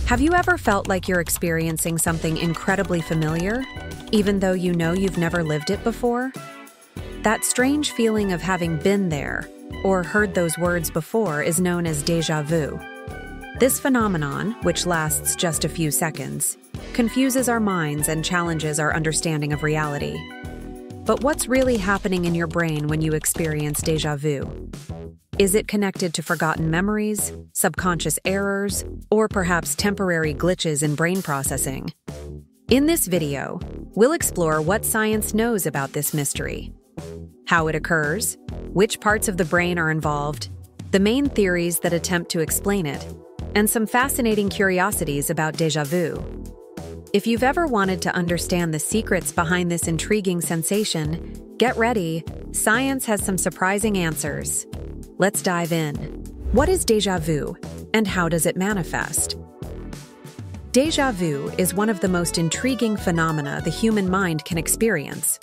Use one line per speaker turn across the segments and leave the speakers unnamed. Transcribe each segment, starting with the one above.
Have you ever felt like you're experiencing something incredibly familiar, even though you know you've never lived it before? That strange feeling of having been there or heard those words before is known as deja vu. This phenomenon, which lasts just a few seconds, confuses our minds and challenges our understanding of reality. But what's really happening in your brain when you experience deja vu? Is it connected to forgotten memories, subconscious errors, or perhaps temporary glitches in brain processing? In this video, we'll explore what science knows about this mystery, how it occurs, which parts of the brain are involved, the main theories that attempt to explain it, and some fascinating curiosities about deja vu. If you've ever wanted to understand the secrets behind this intriguing sensation, get ready. Science has some surprising answers. Let's dive in. What is deja vu, and how does it manifest? Deja vu is one of the most intriguing phenomena the human mind can experience.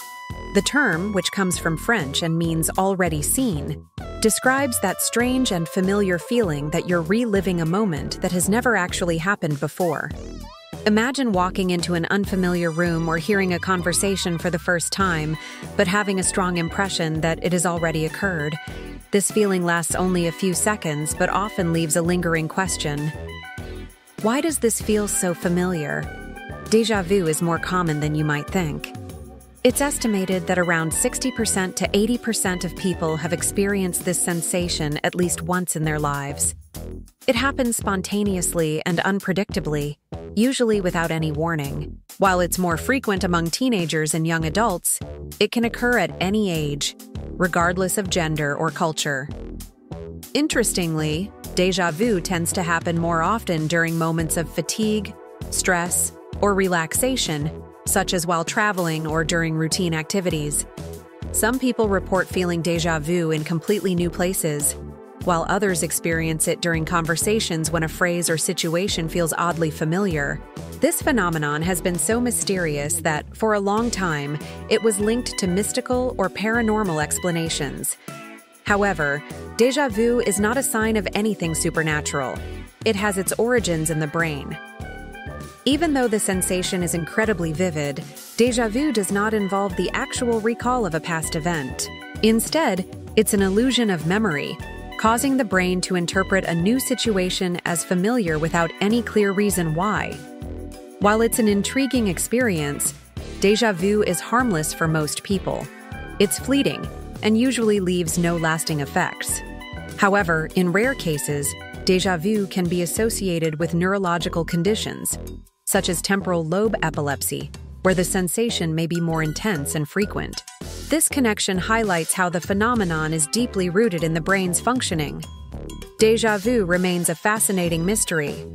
The term, which comes from French and means already seen, describes that strange and familiar feeling that you're reliving a moment that has never actually happened before. Imagine walking into an unfamiliar room or hearing a conversation for the first time, but having a strong impression that it has already occurred. This feeling lasts only a few seconds, but often leaves a lingering question. Why does this feel so familiar? Deja vu is more common than you might think. It's estimated that around 60% to 80% of people have experienced this sensation at least once in their lives. It happens spontaneously and unpredictably, usually without any warning. While it's more frequent among teenagers and young adults, it can occur at any age, regardless of gender or culture. Interestingly, deja vu tends to happen more often during moments of fatigue, stress, or relaxation, such as while traveling or during routine activities. Some people report feeling deja vu in completely new places, while others experience it during conversations when a phrase or situation feels oddly familiar. This phenomenon has been so mysterious that, for a long time, it was linked to mystical or paranormal explanations. However, deja vu is not a sign of anything supernatural. It has its origins in the brain. Even though the sensation is incredibly vivid, deja vu does not involve the actual recall of a past event. Instead, it's an illusion of memory, causing the brain to interpret a new situation as familiar without any clear reason why. While it's an intriguing experience, deja vu is harmless for most people. It's fleeting and usually leaves no lasting effects. However, in rare cases, deja vu can be associated with neurological conditions, such as temporal lobe epilepsy, where the sensation may be more intense and frequent. This connection highlights how the phenomenon is deeply rooted in the brain's functioning. Deja vu remains a fascinating mystery,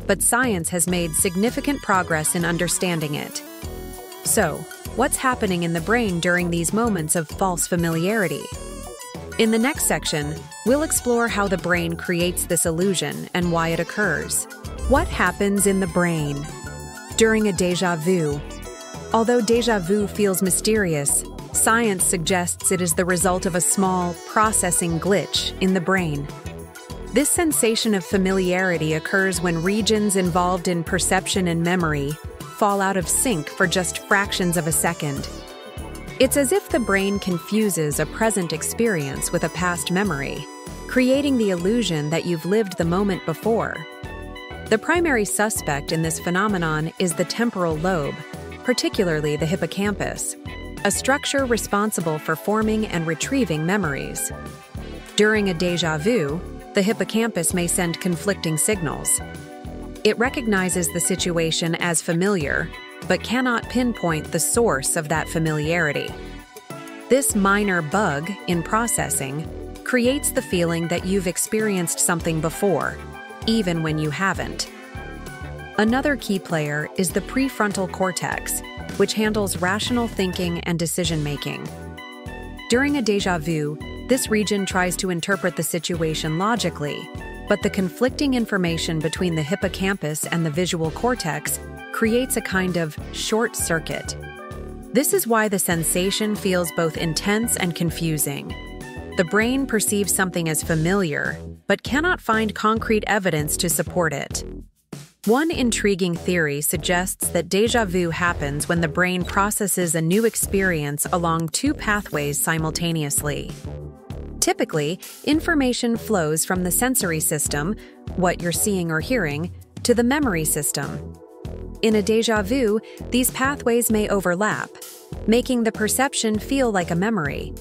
but science has made significant progress in understanding it. So, what's happening in the brain during these moments of false familiarity? In the next section, we'll explore how the brain creates this illusion and why it occurs. What happens in the brain during a deja vu? Although deja vu feels mysterious, science suggests it is the result of a small, processing glitch in the brain. This sensation of familiarity occurs when regions involved in perception and memory fall out of sync for just fractions of a second. It's as if the brain confuses a present experience with a past memory, creating the illusion that you've lived the moment before. The primary suspect in this phenomenon is the temporal lobe, particularly the hippocampus, a structure responsible for forming and retrieving memories. During a deja vu, the hippocampus may send conflicting signals. It recognizes the situation as familiar, but cannot pinpoint the source of that familiarity. This minor bug in processing creates the feeling that you've experienced something before, even when you haven't. Another key player is the prefrontal cortex, which handles rational thinking and decision-making. During a deja vu, this region tries to interpret the situation logically, but the conflicting information between the hippocampus and the visual cortex creates a kind of short circuit. This is why the sensation feels both intense and confusing. The brain perceives something as familiar, but cannot find concrete evidence to support it. One intriguing theory suggests that déjà vu happens when the brain processes a new experience along two pathways simultaneously. Typically, information flows from the sensory system, what you're seeing or hearing, to the memory system. In a déjà vu, these pathways may overlap, making the perception feel like a memory.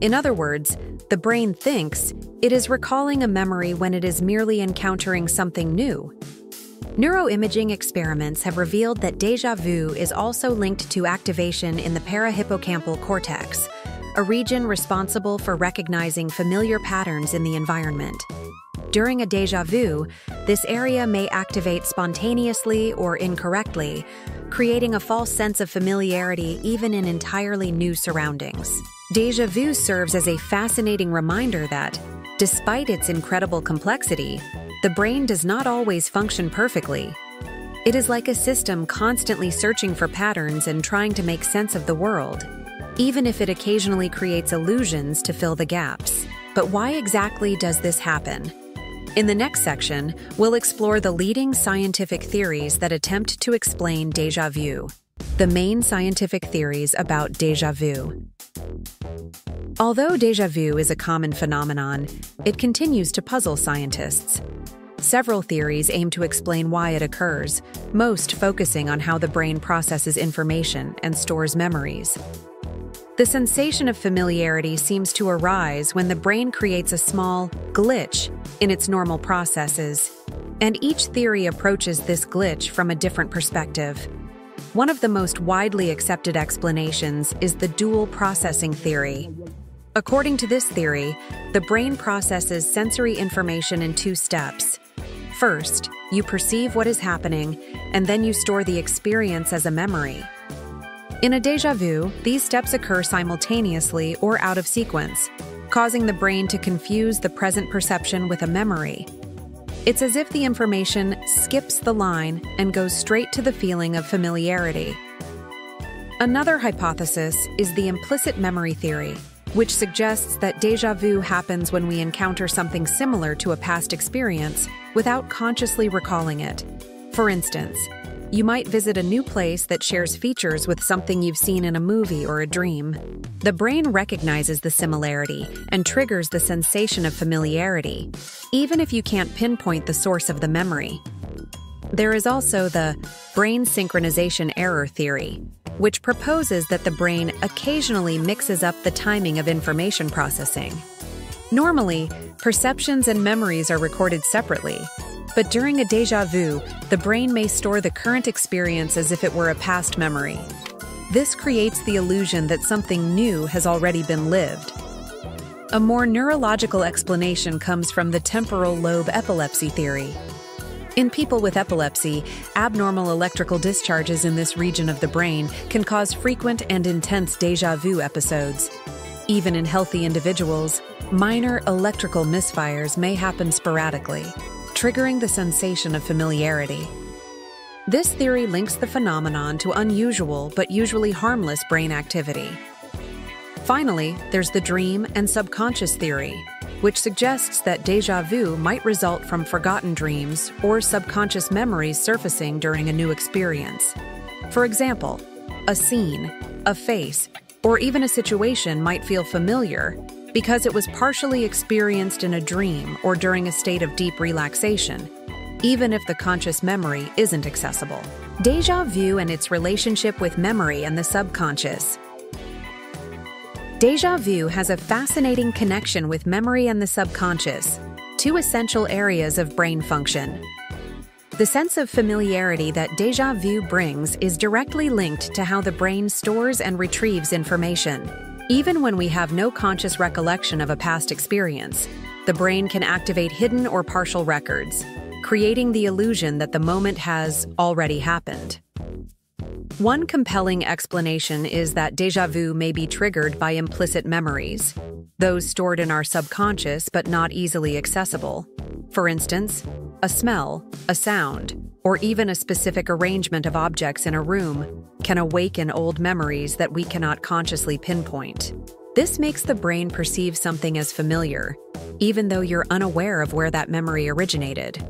In other words, the brain thinks it is recalling a memory when it is merely encountering something new. Neuroimaging experiments have revealed that déjà vu is also linked to activation in the parahippocampal cortex, a region responsible for recognizing familiar patterns in the environment. During a déjà vu, this area may activate spontaneously or incorrectly, creating a false sense of familiarity even in entirely new surroundings. Déjà vu serves as a fascinating reminder that, despite its incredible complexity, the brain does not always function perfectly. It is like a system constantly searching for patterns and trying to make sense of the world, even if it occasionally creates illusions to fill the gaps. But why exactly does this happen? In the next section, we'll explore the leading scientific theories that attempt to explain déjà vu. The main scientific theories about déjà vu. Although déjà vu is a common phenomenon, it continues to puzzle scientists. Several theories aim to explain why it occurs, most focusing on how the brain processes information and stores memories. The sensation of familiarity seems to arise when the brain creates a small glitch in its normal processes, and each theory approaches this glitch from a different perspective. One of the most widely accepted explanations is the dual processing theory. According to this theory, the brain processes sensory information in two steps. First, you perceive what is happening, and then you store the experience as a memory. In a déjà vu, these steps occur simultaneously or out of sequence, causing the brain to confuse the present perception with a memory. It's as if the information skips the line and goes straight to the feeling of familiarity. Another hypothesis is the implicit memory theory, which suggests that déjà vu happens when we encounter something similar to a past experience without consciously recalling it. For instance, you might visit a new place that shares features with something you've seen in a movie or a dream. The brain recognizes the similarity and triggers the sensation of familiarity, even if you can't pinpoint the source of the memory. There is also the brain synchronization error theory, which proposes that the brain occasionally mixes up the timing of information processing. Normally, perceptions and memories are recorded separately, but during a déjà vu, the brain may store the current experience as if it were a past memory. This creates the illusion that something new has already been lived. A more neurological explanation comes from the temporal lobe epilepsy theory. In people with epilepsy, abnormal electrical discharges in this region of the brain can cause frequent and intense déjà vu episodes. Even in healthy individuals, minor electrical misfires may happen sporadically, triggering the sensation of familiarity. This theory links the phenomenon to unusual but usually harmless brain activity. Finally, there's the dream and subconscious theory, which suggests that déjà vu might result from forgotten dreams or subconscious memories surfacing during a new experience. For example, a scene, a face, or even a situation might feel familiar because it was partially experienced in a dream or during a state of deep relaxation, even if the conscious memory isn't accessible. Déjà vu and its relationship with memory and the subconscious. Déjà vu has a fascinating connection with memory and the subconscious, two essential areas of brain function. The sense of familiarity that déjà vu brings is directly linked to how the brain stores and retrieves information. Even when we have no conscious recollection of a past experience, the brain can activate hidden or partial records, creating the illusion that the moment has already happened. One compelling explanation is that déjà vu may be triggered by implicit memories, those stored in our subconscious but not easily accessible. For instance, a smell, a sound, or even a specific arrangement of objects in a room can awaken old memories that we cannot consciously pinpoint. This makes the brain perceive something as familiar, even though you're unaware of where that memory originated.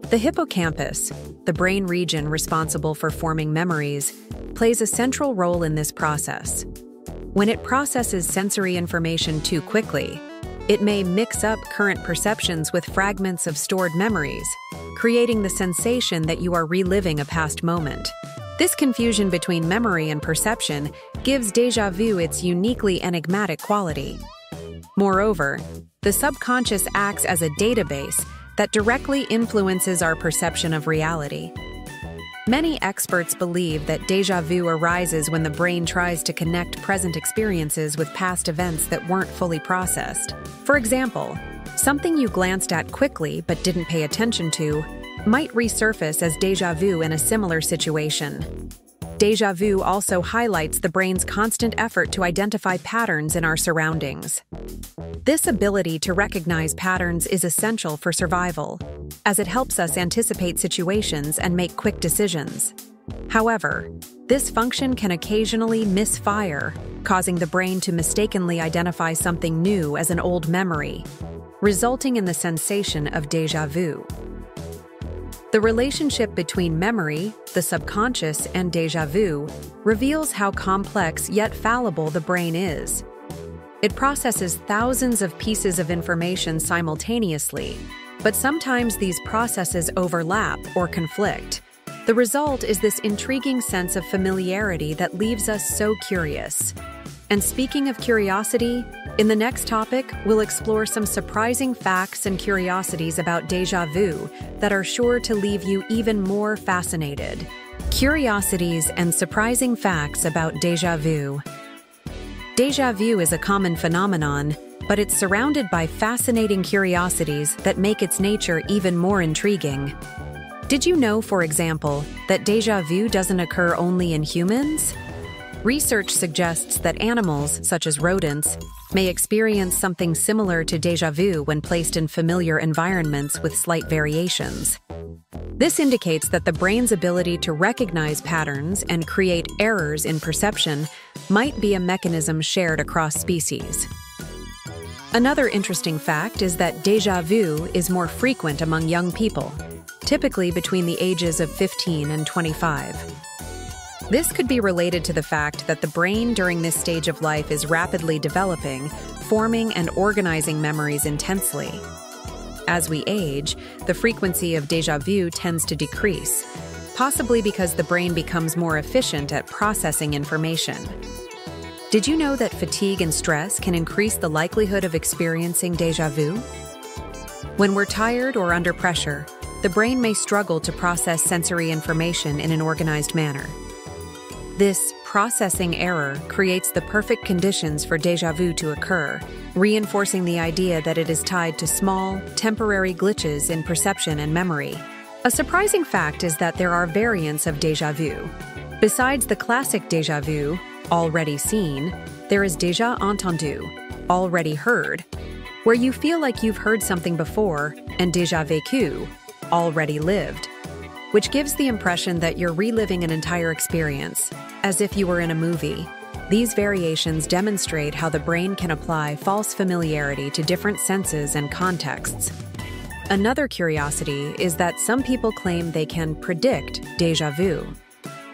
The hippocampus, the brain region responsible for forming memories, plays a central role in this process. When it processes sensory information too quickly, it may mix up current perceptions with fragments of stored memories, creating the sensation that you are reliving a past moment. This confusion between memory and perception gives déjà vu its uniquely enigmatic quality. Moreover, the subconscious acts as a database that directly influences our perception of reality. Many experts believe that déjà vu arises when the brain tries to connect present experiences with past events that weren't fully processed. For example, something you glanced at quickly but didn't pay attention to might resurface as déjà vu in a similar situation. Déjà vu also highlights the brain's constant effort to identify patterns in our surroundings. This ability to recognize patterns is essential for survival, as it helps us anticipate situations and make quick decisions. However, this function can occasionally misfire, causing the brain to mistakenly identify something new as an old memory, resulting in the sensation of déjà vu. The relationship between memory, the subconscious, and déjà vu reveals how complex yet fallible the brain is. It processes thousands of pieces of information simultaneously, but sometimes these processes overlap or conflict. The result is this intriguing sense of familiarity that leaves us so curious. And speaking of curiosity, in the next topic, we'll explore some surprising facts and curiosities about déjà vu that are sure to leave you even more fascinated. Curiosities and surprising facts about déjà vu. Déjà vu is a common phenomenon, but it's surrounded by fascinating curiosities that make its nature even more intriguing. Did you know, for example, that déjà vu doesn't occur only in humans? Research suggests that animals, such as rodents, may experience something similar to déjà vu when placed in familiar environments with slight variations. This indicates that the brain's ability to recognize patterns and create errors in perception might be a mechanism shared across species. Another interesting fact is that déjà vu is more frequent among young people, typically between the ages of 15 and 25. This could be related to the fact that the brain during this stage of life is rapidly developing, forming and organizing memories intensely. As we age, the frequency of déjà vu tends to decrease, possibly because the brain becomes more efficient at processing information. Did you know that fatigue and stress can increase the likelihood of experiencing déjà vu? When we're tired or under pressure, the brain may struggle to process sensory information in an organized manner. This processing error creates the perfect conditions for déjà vu to occur, reinforcing the idea that it is tied to small, temporary glitches in perception and memory. A surprising fact is that there are variants of déjà vu. Besides the classic déjà vu, already seen, there is déjà entendu, already heard, where you feel like you've heard something before, and déjà vécu, already lived, which gives the impression that you're reliving an entire experience, as if you were in a movie. These variations demonstrate how the brain can apply false familiarity to different senses and contexts. Another curiosity is that some people claim they can predict déjà vu.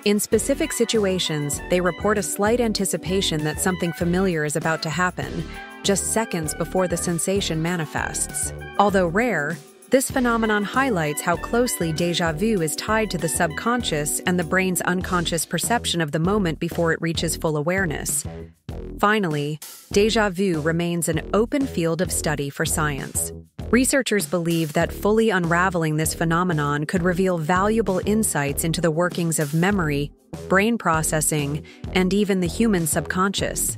In specific situations, they report a slight anticipation that something familiar is about to happen, just seconds before the sensation manifests. Although rare, this phenomenon highlights how closely déjà vu is tied to the subconscious and the brain's unconscious perception of the moment before it reaches full awareness. Finally, déjà vu remains an open field of study for science. Researchers believe that fully unraveling this phenomenon could reveal valuable insights into the workings of memory, brain processing, and even the human subconscious.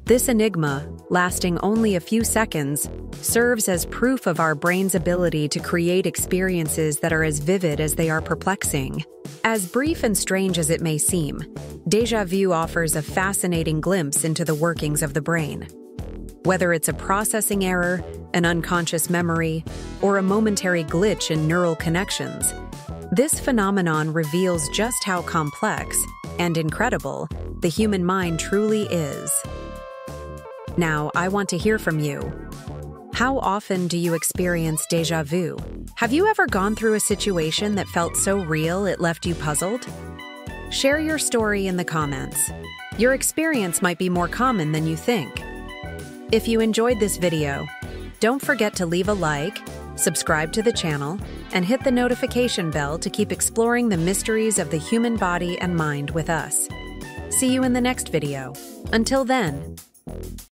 This enigma, lasting only a few seconds, serves as proof of our brain's ability to create experiences that are as vivid as they are perplexing. As brief and strange as it may seem, déjà vu offers a fascinating glimpse into the workings of the brain. Whether it's a processing error, an unconscious memory, or a momentary glitch in neural connections, this phenomenon reveals just how complex and incredible the human mind truly is. Now, I want to hear from you. How often do you experience déjà vu? Have you ever gone through a situation that felt so real it left you puzzled? Share your story in the comments. Your experience might be more common than you think. If you enjoyed this video, don't forget to leave a like, subscribe to the channel, and hit the notification bell to keep exploring the mysteries of the human body and mind with us. See you in the next video. Until then.